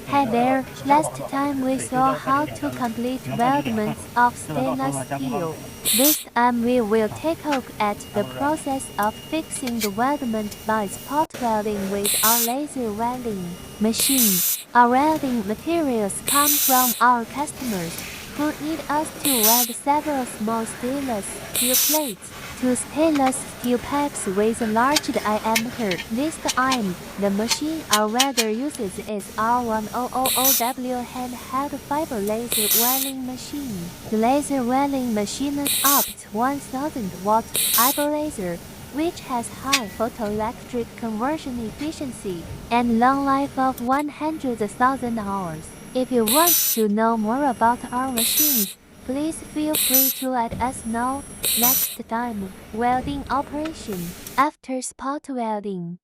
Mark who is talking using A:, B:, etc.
A: Hi there, last time we saw how to complete weldments of stainless steel. This time we will take a look at the process of fixing the weldment by spot welding with our laser welding machine. Our welding materials come from our customers, who need us to weld several small stainless steel plates to stainless steel pipes with a large diameter. This time, the machine our welder uses is our 1000W handheld fiber laser welding machine. The laser welding machine opts 1000-watt fiber laser, which has high photoelectric conversion efficiency and long life of 100,000 hours. If you want to know more about our machines, please feel free to let us know next time. Welding operation after spot welding.